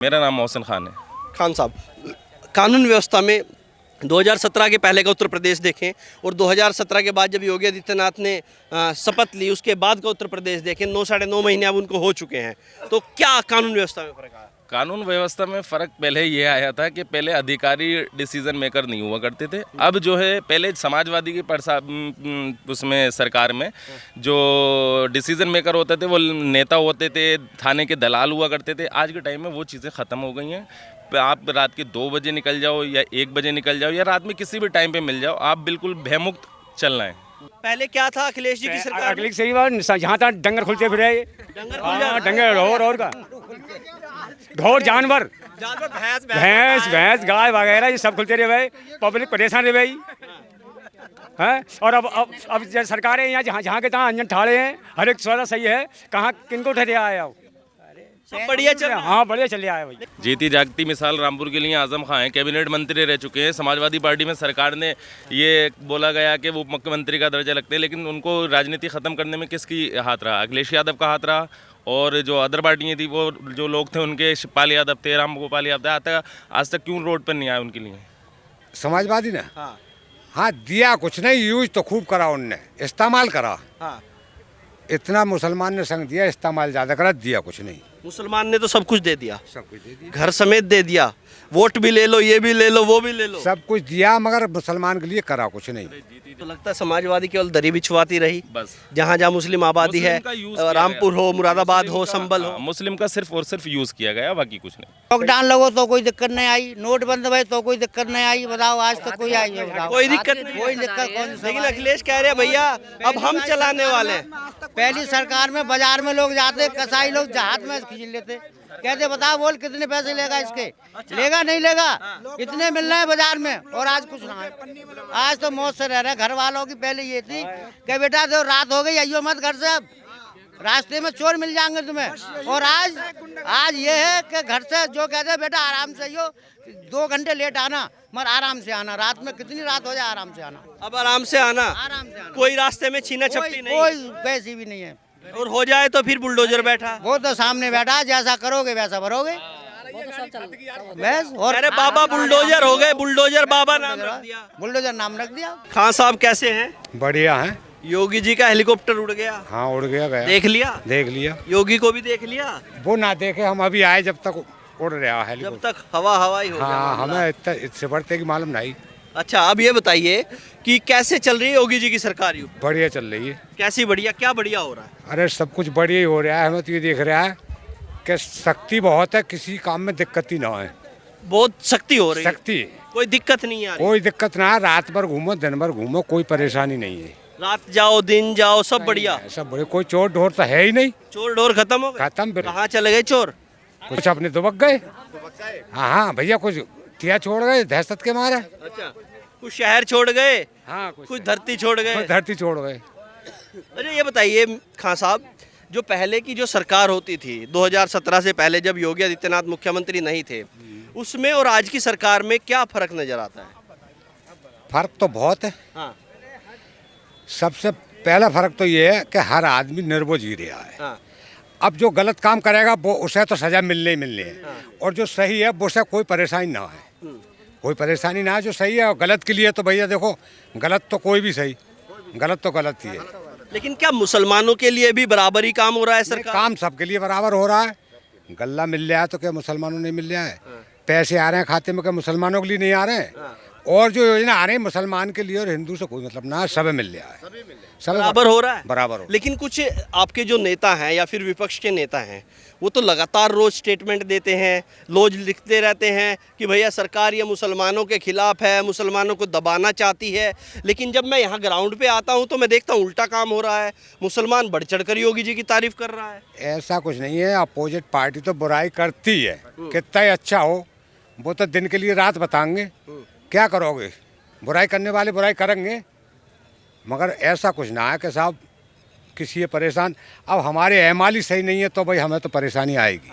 मेरा नाम मोहसिन खान है। खान साहब, कानून व्यवस्था में 2017 के पहले का उत्तर प्रदेश देखें और 2017 के बाद जब योगी आदित्यनाथ ने शपथ ली उसके बाद का उत्तर प्रदेश देखें, 9 महीने अब उनको हो चुके हैं, तो क्या कानून व्यवस्था में फ़र्क आया? कानून व्यवस्था में फ़र्क पहले ये आया था कि पहले अधिकारी डिसीजन मेकर नहीं हुआ करते थे। अब जो है पहले समाजवादी की उसमें सरकार में जो डिसीजन मेकर होते थे वो नेता होते थे, थाने के दलाल हुआ करते थे। आज के टाइम में वो चीज़ें ख़त्म हो गई हैं। आप रात के 2 बजे निकल जाओ या 1 बजे निकल जाओ या रात में किसी भी टाइम पे मिल जाओ, आप बिल्कुल भयमुक्त चलना है। पहले क्या था अखिलेश जी की सरकार? अखिलेश सही बात, जहाँ तक डंगर खुलते फिरे, डंगर और का ढोर जानवर भैंस गाय वगैरह ये सब खुलते रहे भाई, पब्लिक परेशान रहे भाई हैं। और अब सरकारें यहाँ जहाँ के तहाँ अंजन ठाड़े हैं, हर एक सौदा सही है, कहाँ किनको ठहरे आए हो, सब बढ़िया चल रहा है। हाँ बढ़िया चले आए भाई। जीती जागती मिसाल रामपुर के लिए आजम खां हैं, कैबिनेट मंत्री रह चुके हैं। समाजवादी पार्टी में सरकार ने ये बोला गया कि वो मुख्यमंत्री का दर्जा लगते हैं, लेकिन उनको राजनीति ख़त्म करने में किसकी हाथ रहा? अखिलेश यादव का हाथ रहा। और जो अदर पार्टियाँ थी वो जो लोग थे उनके, शिवपाल यादव थे, राम गोपाल यादव, आज तक क्यों रोड पर नहीं आए उनके लिए? समाजवादी ने हाँ दिया कुछ नहीं, यूज तो खूब करा उनने, इस्तेमाल करा। इतना मुसलमान ने संग दिया, इस्तेमाल ज़्यादा करा, दिया कुछ नहीं। मुसलमान ने तो सब कुछ दे दिया, सब कुछ दे दिया, घर समेत दे दिया, वोट भी ले लो, ये भी ले लो, वो भी ले लो, सब कुछ दिया, मगर मुसलमान के लिए करा कुछ नहीं। तो लगता है समाजवादी केवल दरी बिछवाती रही। बस जहाँ जहाँ मुस्लिम आबादी है, रामपुर हो, मुरादाबाद हो, संभल हो, मुस्लिम का सिर्फ और सिर्फ यूज़ किया गया, बाकी कुछ नहीं। लॉकडाउन लगो तो कोई दिक्कत नहीं आई, नोट बंद हुए तो कोई दिक्कत नहीं आई, बताओ आज तक कोई आई है? बताओ कोई दिक्कत नहीं। कोई दिक्कत कौन सी? लेकिन अखिलेश कह रहे हैं भैया अब हम चलाने वाले हैं। पहली सरकार में बाजार में लोग जाते, कसाई लोग हाथ में खींच लेते, कहते बताओ बोल कितने पैसे लेगा इसके, लेगा नहीं लेगा, इतने मिल रहे हैं बाजार में, और आज कुछ ना है। आज तो मौत से रह रहे। घर वालों की पहले ये थी कि बेटा दो रात हो गई, आइयो मत घर से, अब रास्ते में चोर मिल जाएंगे तुम्हें। और आज ये है कि घर से जो कहते बेटा आराम से आइयो, 2 घंटे लेट आना मगर आराम से आना, रात में कितनी रात हो जाए आराम से आना। अब आराम से आना, आराम से आना, कोई रास्ते में छीना छपटी नहीं, कोई पैसे भी नहीं है। और हो जाए तो फिर बुलडोजर बैठा, वो तो सामने बैठा, जैसा करोगे वैसा भरोगे बस। और अरे बाबा बुलडोजर हो गए, बुलडोजर बाबा नाम रख दिया, बुलडोजर नाम रख दिया। खान साहब कैसे हैं? बढ़िया है। योगी जी का हेलीकॉप्टर उड़ गया, हाँ उड़ गया, गया देख लिया? देख लिया, योगी को भी देख लिया? वो ना देखे, हम अभी आए जब तक उड़ रहा है। जब तक हवा ही हो गया हाँ मामला। हमें इतना इससे बढ़ते की मालूम नहीं। अच्छा, अब ये बताइए कि कैसे चल रही है योगी जी की सरकार? बढ़िया चल रही है। कैसी बढ़िया? क्या बढ़िया हो रहा है? अरे सब कुछ बढ़िया ही हो रहा है। हमें तो ये दिख रहा है कि शक्ति बहुत है, किसी काम में दिक्कत ही ना है। बहुत शक्ति हो रही है, शक्ति, कोई दिक्कत नहीं आ रही। कोई दिक्कत ना है, रात भर घूमो दिन भर घूमो, कोई परेशानी नहीं है। रात जाओ दिन जाओ सब बढ़िया, सब बढ़िया, कोई चोर ढोर तो है ही नहीं। चोर डोर खत्म हो गए? खत्म फिर। कहाँ चले गए चोर? कुछ अपने दुबक गए। हाँ भैया, कुछ किया छोड़ गए दहशत के मारे। अच्छा, कुछ शहर छोड़ गए, हाँ कुछ धरती छोड़ गए। धरती छोड़ गए। अच्छा ये बताइए खान साहब, जो पहले की जो सरकार होती थी 2017 से पहले, जब योगी आदित्यनाथ मुख्यमंत्री नहीं थे, उसमें और आज की सरकार में क्या फर्क नजर आता है? फर्क तो बहुत है। हाँ, सबसे पहला फर्क तो ये है कि हर आदमी निर्भय जी रहा है। हाँ, अब जो गलत काम करेगा वो उसे तो सजा मिलने ही मिलनी है, और जो सही है वो उसे कोई परेशानी ना है। कोई परेशानी ना है जो सही है। और गलत के लिए तो भैया देखो, गलत तो कोई भी सही, गलत तो गलत ही है। लेकिन क्या मुसलमानों के लिए भी बराबरी काम हो रहा है सरकार? काम सबके लिए बराबर हो रहा है। गल्ला मिल रहा है तो क्या मुसलमानों नहीं मिल रहा है? पैसे आ रहे हैं खाते में, क्या मुसलमानों के लिए नहीं आ रहे हैं? और जो योजना आ रही है मुसलमान के लिए और हिंदू से कोई मतलब ना, सब मिल रहा है, सब बराबर हो रहा है, बराबर हो। लेकिन कुछ आपके जो नेता हैं या फिर विपक्ष के नेता हैं, वो तो लगातार रोज स्टेटमेंट देते हैं, रोज लिखते रहते हैं कि भैया सरकार ये मुसलमानों के खिलाफ है, मुसलमानों को दबाना चाहती है। लेकिन जब मैं यहाँ ग्राउंड पे आता हूँ तो मैं देखता हूँ उल्टा काम हो रहा है, मुसलमान बढ़ चढ़ कर योगी जी की तारीफ कर रहा है। ऐसा कुछ नहीं है। अपोजिट पार्टी तो बुराई करती है, कितना ही अच्छा हो, वो तो दिन के लिए रात बताएंगे। क्या करोगे, बुराई करने वाले बुराई करेंगे, मगर ऐसा कुछ ना है कि साहब किसी परेशान। अब हमारे एमाली सही नहीं है तो भाई हमें तो परेशानी आएगी,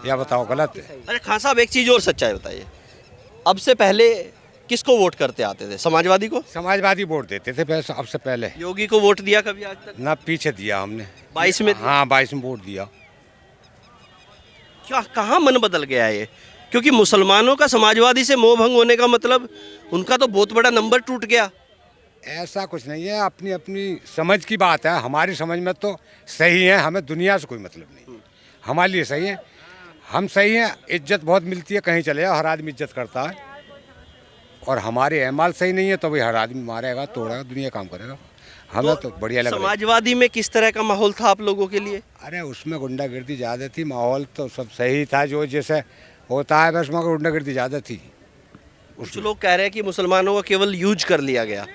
या बताओ गलत है? अरे खान साहब एक चीज़ और सच्चाई बताइए, अब से पहले किसको वोट करते आते थे? समाजवादी को? समाजवादी वोट देते थे पैसा। अब से पहले योगी को वोट दिया कभी आज तक? ना, पीछे दिया हमने 22 में दिया? हाँ 22 में वोट दिया। क्या कहाँ मन बदल गया है ये? क्योंकि मुसलमानों का समाजवादी से मोह भंग होने का मतलब उनका तो बहुत बड़ा नंबर टूट गया। ऐसा कुछ नहीं है, अपनी अपनी समझ की बात है। हमारी समझ में तो सही है, हमें दुनिया से कोई मतलब नहीं, हमारे लिए सही है, हम सही हैं। इज्जत बहुत मिलती है, कहीं चले जाओ हर आदमी इज्जत करता है। और हमारे अहमाल सही नहीं है तो भाई हर आदमी मारेगा तोड़ेगा, दुनिया काम करेगा। हमें तो बढ़िया लग रहा है। समाजवादी में किस तरह का माहौल था आप लोगों के लिए? अरे उसमें गुंडागर्दी ज़्यादा थी, माहौल तो सब सही था जो जैसे होता है, बस मगर गुंडागर्दी ज़्यादा थी। कुछ लोग कह रहे हैं कि मुसलमानों का केवल यूज कर लिया गया,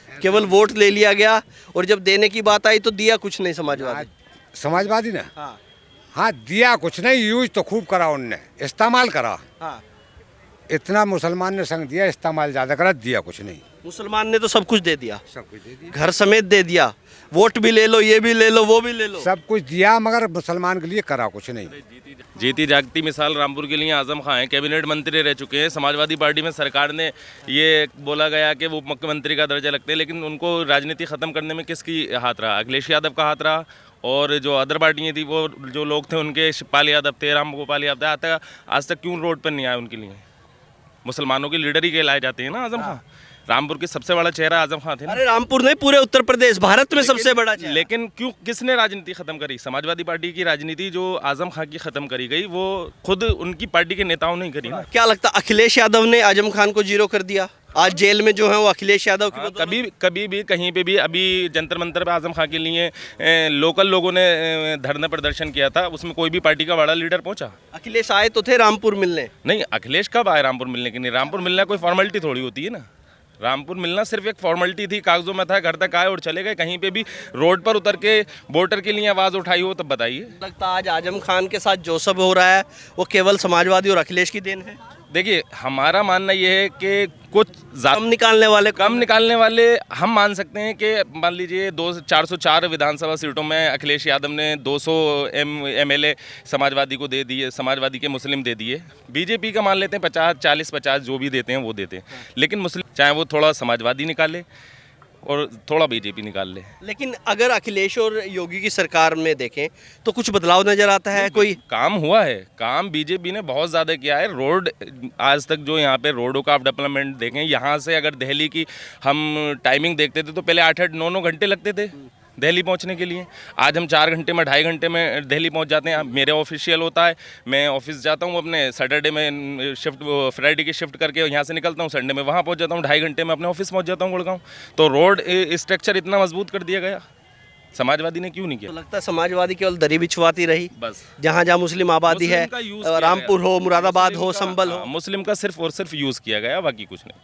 केवल वोट ले लिया गया, और जब देने की बात आई तो दिया कुछ नहीं समाजवादी। समाजवादी ना, हाँ हाँ दिया कुछ नहीं, यूज तो खूब करा उनने, इस्तेमाल करा। हाँ, इतना मुसलमान ने संग दिया, इस्तेमाल ज़्यादा करा, दिया कुछ नहीं। मुसलमान ने तो सब कुछ दे दिया, सब कुछ दे दिया, घर समेत दे दिया, वोट भी ले लो, ये भी ले लो, वो भी ले लो, सब कुछ दिया, मगर मुसलमान के लिए करा कुछ नहीं। जीती जागती मिसाल रामपुर के लिए आजम खां हैं, कैबिनेट मंत्री रह चुके हैं। समाजवादी पार्टी में सरकार ने ये बोला गया कि वो मुख्यमंत्री का दर्जा लगते हैं, लेकिन उनको राजनीति ख़त्म करने में किसकी हाथ रहा? अखिलेश यादव का हाथ रहा। और जो अदर पार्टियाँ थी, वो जो लोग थे उनके, शिवपाल यादव थे, राम गोपाल यादव, आज तक क्यों रोड पर नहीं आए उनके लिए? मुसलमानों के लीडर ही कहलाए जाते हैं ना आजम खां। रामपुर के सबसे बड़ा चेहरा आजम खां थे ना। अरे रामपुर नहीं, पूरे उत्तर प्रदेश, भारत में सबसे बड़ा चेहरा। लेकिन क्यों, किसने राजनीति खत्म करी? समाजवादी पार्टी की राजनीति जो आजम खां की खत्म करी गई, वो खुद उनकी पार्टी के नेताओं ने करी ना। क्या लगता है अखिलेश यादव ने आजम खान को जीरो कर दिया? आज जेल में जो है वो अखिलेश यादव की कभी भी कहीं पे भी, अभी जंतर मंतर पे आजम खां के लिए लोकल लोगों ने धरना प्रदर्शन किया था, उसमें कोई भी पार्टी का बड़ा लीडर पहुंचा? अखिलेश आए तो थे रामपुर मिलने। नहीं, अखिलेश कब आए रामपुर मिलने के लिए? रामपुर मिलना कोई फॉर्मेलिटी थोड़ी होती है ना। रामपुर मिलना सिर्फ एक फॉर्मेलिटी थी, कागजों में था, घर तक आए और चले गए। कहीं पे भी रोड पर उतर के वोटर के लिए आवाज़ उठाई हो तब बताइए। लगता है आज आजम खान के साथ जो सब हो रहा है वो केवल समाजवादी और अखिलेश की देन है। देखिए, हमारा मानना ये है कि कुछ कम निकालने वाले हम मान सकते हैं कि मान लीजिए 404 विधानसभा सीटों में अखिलेश यादव ने 200 MLA समाजवादी को दे दिए, समाजवादी के मुस्लिम दे दिए। बीजेपी का मान लेते हैं 50, 40, 50 जो भी देते हैं वो देते हैं, लेकिन मुस्लिम चाहे वो थोड़ा समाजवादी निकाले और थोड़ा बीजेपी निकाल ले। लेकिन अगर अखिलेश और योगी की सरकार में देखें तो कुछ बदलाव नजर आता है। कोई काम हुआ है, काम बीजेपी ने बहुत ज़्यादा किया है। रोड आज तक जो यहाँ पे रोडों का आप डेवलपमेंट देखें, यहाँ से अगर दिल्ली की हम टाइमिंग देखते थे तो पहले 8-8, 9-9 घंटे लगते थे दिल्ली पहुँचने के लिए। आज हम 4 घंटे में, 2.5 घंटे में दिल्ली पहुँच जाते हैं। मेरे ऑफिशियल होता है, मैं ऑफिस जाता हूँ अपने, सैटरडे में शिफ्ट, फ्राइडे की शिफ्ट करके यहाँ से निकलता हूँ, संडे में वहाँ पहुँच जाता हूँ, 2.5 घंटे में अपने ऑफिस पहुँच जाता हूँ गुड़गांव। तो रोड स्ट्रक्चर इतना मजबूत कर दिया गया, समाजवादी ने क्यों नहीं किया? तो लगता है समाजवादी केवल दरी बिछवाती रही, बस जहाँ जहाँ मुस्लिम आबादी है, रामपुर हो, मुरादाबाद हो, संभल हो, मुस्लिम का सिर्फ और सिर्फ यूज़ किया गया, बाकी कुछ नहीं।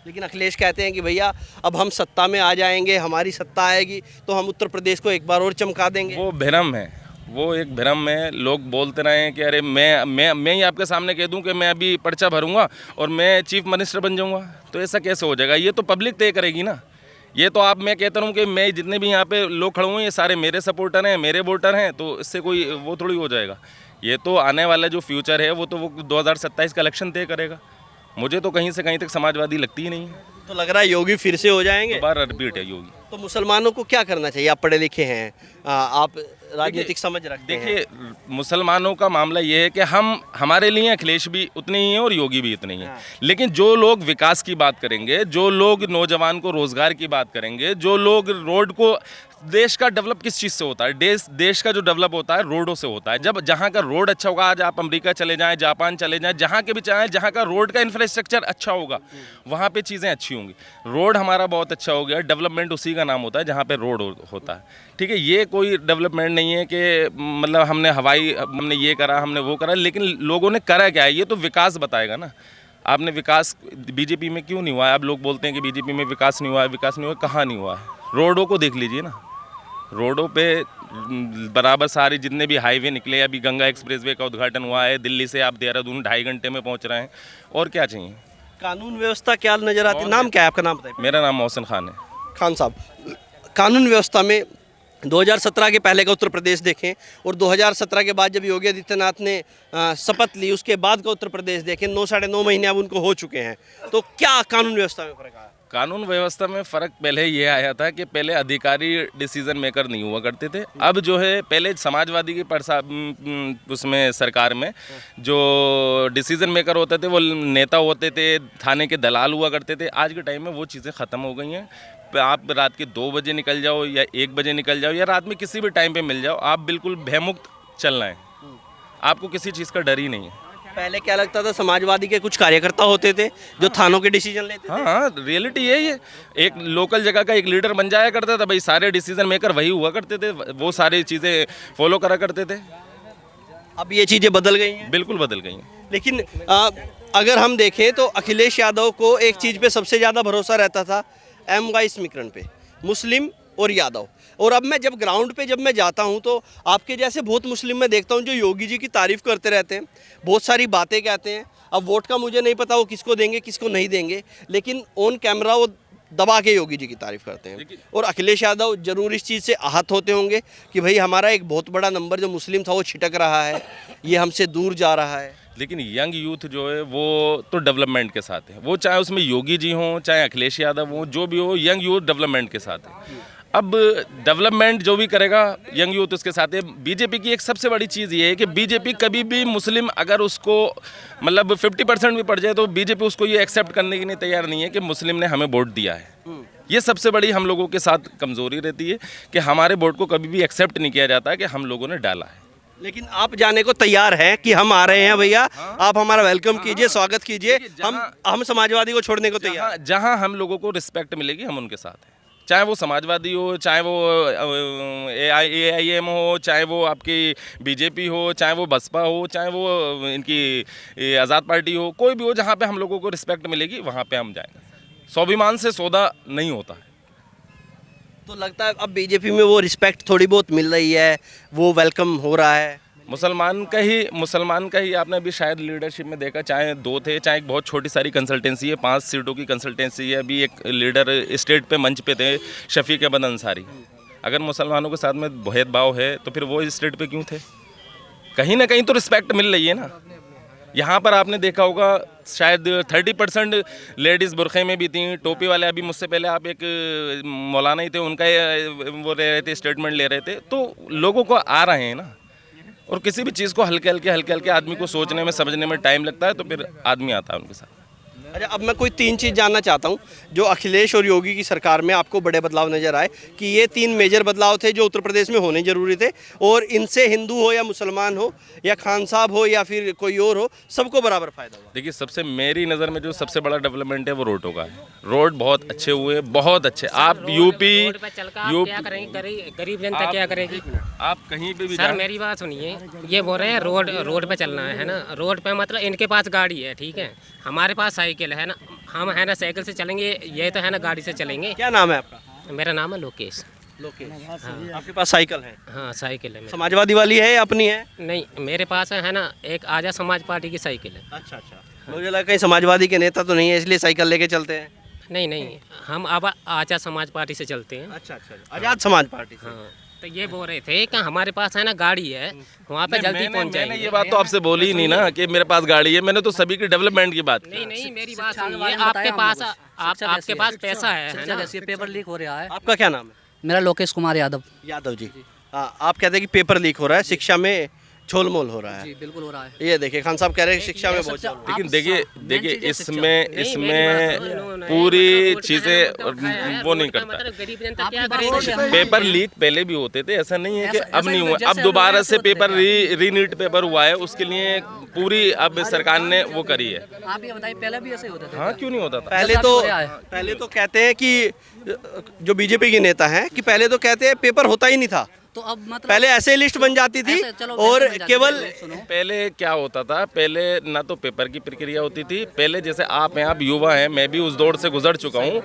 लेकिन अखिलेश कहते हैं कि भैया अब हम सत्ता में आ जाएंगे, हमारी सत्ता आएगी तो हम उत्तर प्रदेश को एक बार और चमका देंगे। वो भ्रम है, वो एक भ्रम है। लोग बोलते रहे हैं कि अरे मैं ही आपके सामने कह दूं कि मैं अभी पर्चा भरूंगा और मैं चीफ मिनिस्टर बन जाऊंगा, तो ऐसा कैसे हो जाएगा? ये तो पब्लिक तय करेगी ना। ये तो आप, मैं कहता हूँ कि मैं जितने भी यहाँ पे लोग खड़े हुए हैं ये सारे मेरे सपोर्टर हैं, मेरे वोटर हैं, तो इससे कोई वो थोड़ी हो जाएगा। ये तो आने वाला जो फ्यूचर है वो तो वो 2027 का इलेक्शन तय करेगा। मुझे तो कहीं से कहीं तक समाजवादी लगती ही नहीं है। तो लग रहा है योगी फिर से हो जाएंगे, दोबारा रिपीट है योगी। तो मुसलमानों को क्या करना चाहिए? आप पढ़े लिखे हैं, आप राजनीतिक समझ रखते हैं। देखिए, मुसलमानों का मामला ये है कि हमारे लिए अखिलेश भी उतने ही हैं और योगी भी उतने ही हैं। लेकिन जो लोग विकास की बात करेंगे, जो लोग नौजवान को रोजगार की बात करेंगे, जो लोग रोड को, देश का डेवलप किस चीज़ से होता है? देश का जो डेवलप होता है रोडों से होता है। जब जहाँ का रोड अच्छा होगा, आज आप अमेरिका चले जाएं, जापान चले जाएं, जहाँ के भी चाहें, जहाँ का रोड का इंफ्रास्ट्रक्चर अच्छा होगा वहाँ पे चीज़ें अच्छी होंगी। रोड हमारा बहुत अच्छा हो गया, डेवलपमेंट उसी का नाम होता है जहाँ पे रोड होता है। ठीक है, ये कोई डेवलपमेंट नहीं है कि मतलब हमने ये करा, हमने वो करा, लेकिन लोगों ने करा क्या है ये तो विकास बताएगा ना। आपने विकास बीजेपी में क्यों नहीं हुआ है? अब लोग बोलते हैं कि बीजेपी में विकास नहीं हुआ है, विकास नहीं हुआ, कहाँ नहीं हुआ है? रोडों को देख लीजिए ना, रोडों पे बराबर सारे जितने भी हाईवे निकले, अभी गंगा एक्सप्रेसवे का उद्घाटन हुआ है, दिल्ली से आप देहरादून 2.5 घंटे में पहुंच रहे हैं, और क्या चाहिए? कानून व्यवस्था क्या नजर आती है? नाम क्या है आपका? नाम बताइए। मेरा नाम मोहसिन खान है। खान साहब, कानून व्यवस्था में 2017 के पहले का उत्तर प्रदेश देखें और 2017 के बाद जब योगी आदित्यनाथ ने शपथ ली उसके बाद का उत्तर प्रदेश देखें, 9 साढ़े 9 महीने अब उनको हो चुके हैं, तो क्या कानून व्यवस्था में फर्क आया? कानून व्यवस्था में फ़र्क पहले ये आया था कि पहले अधिकारी डिसीजन मेकर नहीं हुआ करते थे। अब जो है पहले समाजवादी की उसमें सरकार में जो डिसीजन मेकर होते थे वो नेता होते थे, थाने के दलाल हुआ करते थे। आज के टाइम में वो चीज़ें ख़त्म हो गई हैं। आप रात के 2 बजे निकल जाओ या 1 बजे निकल जाओ या रात में किसी भी टाइम पे मिल जाओ, आप बिल्कुल भयमुक्त चलना है, आपको किसी चीज़ का डर ही नहीं है। पहले क्या लगता था, समाजवादी के कुछ कार्यकर्ता होते थे जो थानों के डिसीजन लेते थे। हाँ, रियलिटी यही है। एक लोकल जगह का एक लीडर बन जाया करता था भाई, सारे डिसीजन मेकर वही हुआ करते थे, वो सारी चीज़ें फॉलो करा करते थे। अब ये चीज़ें बदल गई हैं। बिल्कुल बदल गई हैं। लेकिन अगर हम देखें तो अखिलेश यादव को एक चीज़ पे सबसे ज़्यादा भरोसा रहता था, MY समीकरण पे, मुस्लिम और यादव। और अब मैं जब ग्राउंड पे जब मैं जाता हूं तो आपके जैसे बहुत मुस्लिम मैं देखता हूं जो योगी जी की तारीफ़ करते रहते हैं, बहुत सारी बातें कहते हैं। अब वोट का मुझे नहीं पता वो किसको देंगे किसको नहीं देंगे, लेकिन ऑन कैमरा वो दबा के योगी जी की तारीफ़ करते हैं। और अखिलेश यादव जरूर इस चीज़ से आहत होते होंगे कि भाई हमारा एक बहुत बड़ा नंबर जो मुस्लिम था वो छिटक रहा है, ये हमसे दूर जा रहा है। लेकिन यंग यूथ जो है वो तो डेवलपमेंट के साथ है, वो चाहे उसमें योगी जी हों चाहे अखिलेश यादव हों, जो भी हो, यंग यूथ डेवलपमेंट के साथ है। अब डेवलपमेंट जो भी करेगा यंग यूथ उसके साथ है। बीजेपी की एक सबसे बड़ी चीज़ ये है कि बीजेपी कभी भी मुस्लिम अगर उसको मतलब 50% भी पड़ जाए तो बीजेपी उसको ये एक्सेप्ट करने के लिए तैयार नहीं है कि मुस्लिम ने हमें वोट दिया है। ये सबसे बड़ी हम लोगों के साथ कमज़ोरी रहती है कि हमारे वोट को कभी भी एक्सेप्ट नहीं किया जाता है कि हम लोगों ने डाला है। लेकिन आप जाने को तैयार हैं कि हम आ रहे हैं भैया, आप हमारा वेलकम कीजिए, स्वागत कीजिए, हम समाजवादी को छोड़ने को तैयार। जहाँ हम लोगों को रिस्पेक्ट मिलेगी हम उनके साथ हैं, चाहे वो समाजवादी हो, चाहे वो AIM हो, चाहे वो आपकी बीजेपी हो, चाहे वो बसपा हो, चाहे वो इनकी आज़ाद पार्टी हो, कोई भी हो, जहाँ पे हम लोगों को रिस्पेक्ट मिलेगी वहाँ पे हम जाएंगे। स्वाभिमान से सौदा नहीं होता है। तो लगता है अब बीजेपी में वो रिस्पेक्ट थोड़ी बहुत मिल रही है, वो वेलकम हो रहा है। मुसलमान का ही आपने अभी शायद लीडरशिप में देखा, चाहे 2 थे, चाहे एक बहुत छोटी सारी कंसल्टेंसी है, 5 सीटों की कंसल्टेंसी है। अभी एक लीडर स्टेट पे मंच पे थे, शफीक अहमद अंसारी। अगर मुसलमानों के साथ में भेदभाव है तो फिर वो स्टेट पे क्यों थे? कहीं ना कहीं तो रिस्पेक्ट मिल रही है ना। यहाँ पर आपने देखा होगा शायद 30% लेडीज़ बुरखे में भी थी, टोपी वाले। अभी मुझसे पहले आप एक मौलाना ही थे, उनका वो ले रहे थे, स्टेटमेंट ले रहे थे। तो लोगों को आ रहे हैं ना, और किसी भी चीज़ को हल्के हल्के आदमी को सोचने में समझने में टाइम लगता है, तो फिर आदमी आता है उनके साथ। अच्छा, अब मैं कोई 3 चीज़ जानना चाहता हूँ जो अखिलेश और योगी की सरकार में आपको बड़े बदलाव नज़र आए, कि ये 3 मेजर बदलाव थे जो उत्तर प्रदेश में होने जरूरी थे, और इनसे हिंदू हो या मुसलमान हो या खान साहब हो या फिर कोई और हो, सबको बराबर फायदा हुआ। देखिए, सबसे मेरी नज़र में जो सबसे बड़ा डेवलपमेंट है वो रोडों का है। रोड बहुत अच्छे हुए, बहुत अच्छे। आप यूपी क्या करेंगे, गरीब जनता क्या करेगी? आप कहीं पे भी सर मेरी बात सुनिए, ये बोल रहे हैं रोड पे चलना है ना। रोड पे मतलब इनके पास गाड़ी है, ठीक है, हमारे पास साइकिल है ना, हम है ना साइकिल से चलेंगे, ये तो है ना गाड़ी से चलेंगे। क्या नाम है आपका? मेरा नाम है लोकेश। हाँ। आपके पास साइकिल है? हाँ साइकिल है। समाजवादी वाली है या अपनी है? नहीं, मेरे पास है ना एक आज़ाद समाज पार्टी की साइकिल है। अच्छा, मुझे लगा कहीं समाजवादी के नेता तो नहीं है इसलिए साइकिल लेके चलते हैं। नहीं, हम अब आज़ाद समाज पार्टी से चलते हैं। अच्छा, आज़ाद समाज पार्टी से। हाँ, तो ये बोल रहे थे कि हमारे पास है ना गाड़ी है, वहाँ पे जल्दी पहुँच जाएंगे। मैंने ये बात तो आपसे बोली ही नहीं ना कि मेरे पास गाड़ी है, मैंने तो सभी की डेवलपमेंट की बात की। नहीं, मेरी बात सुनिए, आपके पास पैसा है ना? पेपर लीक हो रहा है। आपका क्या नाम है? मेरा लोकेश कुमार यादव जी। आप कहते हैं कि पेपर लीक हो रहा है, शिक्षा में झोलमोल हो रहा है। जी बिल्कुल हो रहा है। ये देखिए, खान साहब कह रहे हैं शिक्षा में बहुत। लेकिन देखिए इसमें पूरी चीज़ें वो नहीं करता। पेपर लीक पहले भी होते थे, ऐसा नहीं है कि अब नहीं हुआ। अब दोबारा से पेपर रीनीट पेपर हुआ है, उसके लिए पूरी अब सरकार ने वो करी है। आप ये बताइए, पहले भी ऐसे होता था? हाँ, क्यों नहीं होता था? पहले तो कहते हैं कि जो बीजेपी के नेता हैं कि पहले तो कहते हैं पेपर होता ही नहीं था, तो अब मतलब पहले ऐसे लिस्ट बन जाती थी और केवल पहले क्या होता था, पहले ना तो पेपर की प्रक्रिया होती थी। पहले जैसे आप हैं, आप युवा हैं, मैं भी उस दौर से गुजर चुका हूँ।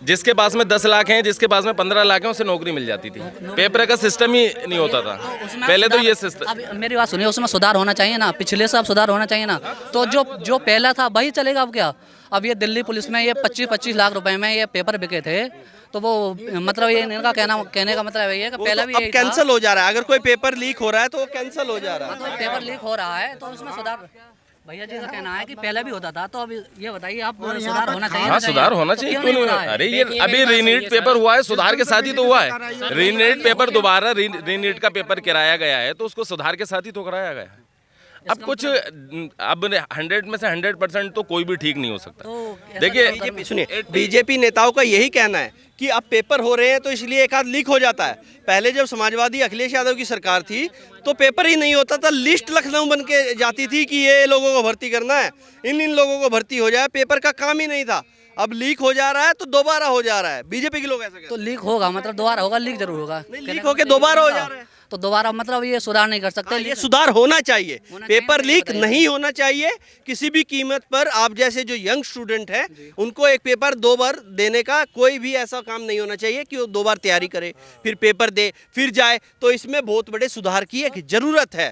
जिसके पास में 10 लाख हैं, जिसके पास में 15 लाख हैं, उसे नौकरी मिल जाती थी। पेपर का सिस्टम ही नहीं होता था पहले। तो ये सिस्टम, अब मेरी बात सुनिए, उसमें सुधार होना चाहिए ना, पिछले से अब सुधार होना चाहिए ना। तो जो पहला था वही चलेगा। अब क्या, अब ये दिल्ली पुलिस में ये 25-25 लाख रुपए में ये पेपर बिके थे, तो वो मतलब ये इनका कहने का मतलब ये है कि पहला भी अब कैंसिल हो जा रहा है। अगर कोई पेपर लीक हो रहा है तो वो कैंसिल हो जा रहा है। तो पेपर लीक हो रहा है तो उसमें सुधार। भैया जी का कहना है कि पहले भी होता था, तो अब ये बताइए आप, सुधार होना चाहिए। हाँ, सुधार होना चाहिए, क्यों नहीं होना? अरे ये अभी रीनीट पेपर हुआ है, सुधार के साथ ही तो हुआ है। रीनीट पेपर दोबारा रीनीट का पेपर कराया गया है, तो उसको सुधार के साथ ही तो कराया गया है। अब कुछ अब 100 में से 100% तो कोई भी ठीक नहीं हो सकता। देखिए सुनिए, बीजेपी नेताओं का यही कहना है कि अब पेपर हो रहे हैं तो इसलिए एक आध लीक हो जाता है। पहले जब समाजवादी अखिलेश यादव की सरकार थी तो पेपर ही नहीं होता था, लिस्ट लखनऊ बन के जाती थी कि ये लोगों को भर्ती करना है, इन लोगों को भर्ती हो जाए, पेपर का काम ही नहीं था। अब लीक हो जा रहा है तो दोबारा हो जा रहा है। बीजेपी के लोग ऐसा कहते तो लीक होगा, मतलब दोबारा होगा, लीक जरूर होगा। लीक होके दोबारा हो जा रहा है तो दोबारा मतलब ये सुधार नहीं कर सकते। ये सुधार होना चाहिए, पेपर लीक नहीं होना चाहिए किसी भी कीमत पर। आप जैसे जो यंग स्टूडेंट हैं उनको एक पेपर 2 बार देने का कोई भी ऐसा काम नहीं होना चाहिए कि वो 2 बार तैयारी करे, फिर पेपर दे, फिर जाए। तो इसमें बहुत बड़े सुधार की एक जरूरत है।